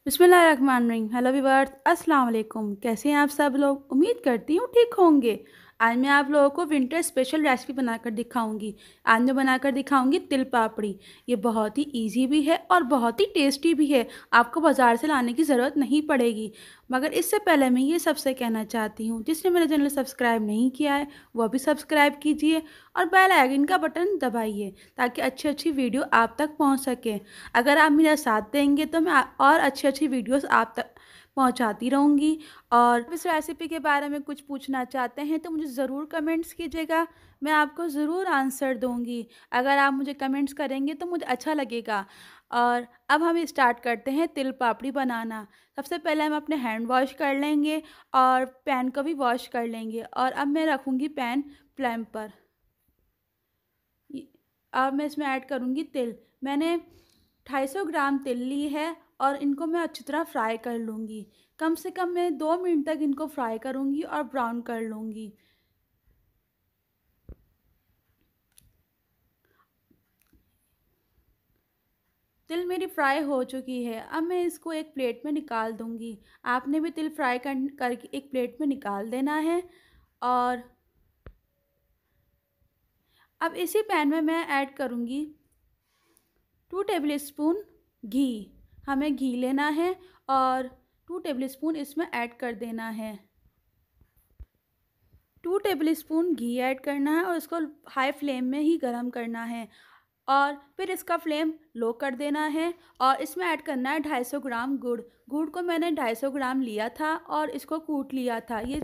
बिस्मिल्लाहिर्रहमानिर्रहीम। Hello viewers, अस्सलाम वालेकुम। कैसे हैं आप सब लोग? उम्मीद करती हूँ ठीक होंगे। आज मैं आप लोगों को विंटर स्पेशल रेसिपी बनाकर दिखाऊंगी। आज मैं बनाकर दिखाऊंगी तिल पापड़ी। ये बहुत ही इजी भी है और बहुत ही टेस्टी भी है। आपको बाज़ार से लाने की ज़रूरत नहीं पड़ेगी। मगर इससे पहले मैं ये सबसे कहना चाहती हूँ, जिसने मेरा चैनल सब्सक्राइब नहीं किया है वह भी सब्सक्राइब कीजिए और बेल आइकन का बटन दबाइए ताकि अच्छी अच्छी वीडियो आप तक पहुँच सके। अगर आप मेरा साथ देंगे तो मैं और अच्छी अच्छी वीडियोस आप तक पहुंचाती रहूँगी। और इस रेसिपी के बारे में कुछ पूछना चाहते हैं तो मुझे ज़रूर कमेंट्स कीजिएगा, मैं आपको ज़रूर आंसर दूंगी। अगर आप मुझे कमेंट्स करेंगे तो मुझे अच्छा लगेगा। और अब हम स्टार्ट करते हैं तिल पापड़ी बनाना। सबसे पहले हम अपने हैंड वॉश कर लेंगे और पैन को भी वॉश कर लेंगे। और अब मैं रखूँगी पैन फ्लेम पर। अब मैं इसमें ऐड करूँगी तिल। मैंने 250 ग्राम तिल ली है और इनको मैं अच्छी तरह फ्राई कर लूँगी। कम से कम मैं 2 मिनट तक इनको फ्राई करूँगी और ब्राउन कर लूँगी। तिल मेरी फ्राई हो चुकी है। अब मैं इसको एक प्लेट में निकाल दूँगी। आपने भी तिल फ्राई करके एक प्लेट में निकाल देना है। और अब इसी पैन में मैं ऐड करूँगी 2 टेबल स्पून घी। हमें घी लेना है और 2 टेबल स्पून इसमें ऐड कर देना है। 2 टेबल स्पून घी ऐड करना है और इसको हाई फ्लेम में ही गरम करना है। और फिर इसका फ्लेम लो कर देना है और इसमें ऐड करना है 250 ग्राम गुड़। गुड़ को मैंने 250 ग्राम लिया था और इसको कूट लिया था। ये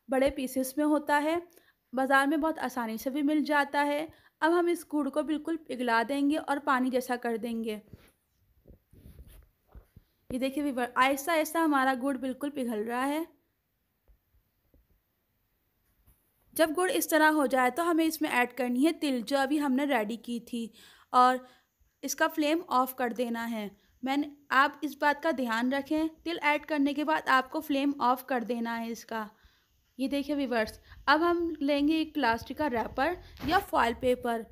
बड़े पीसेस में होता है, बाज़ार में बहुत आसानी से भी मिल जाता है। अब हम इस गुड़ को बिल्कुल पिघला देंगे और पानी जैसा कर देंगे। ये देखिए व्यूअर, आहिस्ता आहिस्ता हमारा गुड़ बिल्कुल पिघल रहा है। जब गुड़ इस तरह हो जाए तो हमें इसमें ऐड करनी है तिल, जो अभी हमने रेडी की थी। और इसका फ्लेम ऑफ कर देना है। मैंने आप इस बात का ध्यान रखें, तिल ऐड करने के बाद आपको फ्लेम ऑफ कर देना है इसका। ये देखिए व्यूअर्स, अब हम लेंगे एक प्लास्टिक का रैपर या फॉइल पेपर।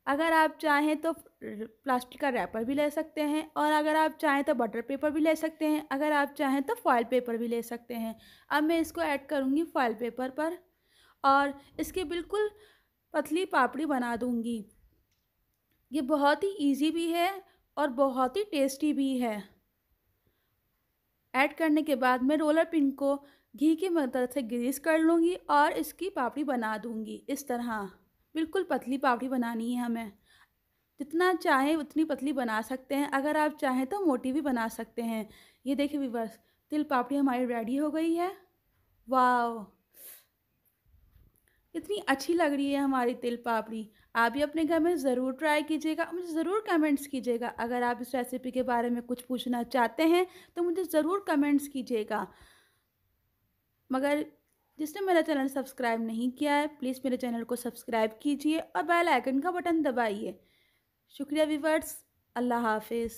अगर आप चाहें तो प्लास्टिक का रैपर भी ले सकते हैं और अगर आप चाहें तो बटर पेपर भी ले सकते हैं। अगर आप चाहें तो फॉइल पेपर भी ले सकते हैं। अब मैं इसको ऐड करूँगी फॉइल पेपर पर और इसकी बिल्कुल पतली पापड़ी बना दूँगी। ये बहुत ही इजी भी है और बहुत ही टेस्टी भी है। ऐड करने के बाद मैं रोलर पिन को घी की मदद से ग्रीस कर लूँगी और इसकी पापड़ी बना दूँगी। इस तरह बिल्कुल पतली पापड़ी बनानी है हमें। जितना चाहें उतनी पतली बना सकते हैं, अगर आप चाहें तो मोटी भी बना सकते हैं। ये देखिए व्यूअर्स, तिल पापड़ी हमारी रेडी हो गई है। वाह, कितनी अच्छी लग रही है हमारी तिल पापड़ी। आप भी अपने घर में ज़रूर ट्राई कीजिएगा, मुझे ज़रूर कमेंट्स कीजिएगा। अगर आप इस रेसिपी के बारे में कुछ पूछना चाहते हैं तो मुझे ज़रूर कमेंट्स कीजिएगा। मगर जिसने मेरा चैनल सब्सक्राइब नहीं किया है प्लीज़ मेरे चैनल को सब्सक्राइब कीजिए और बेल आइकन का बटन दबाइए। शुक्रिया व्यूअर्स, अल्लाह हाफिज़।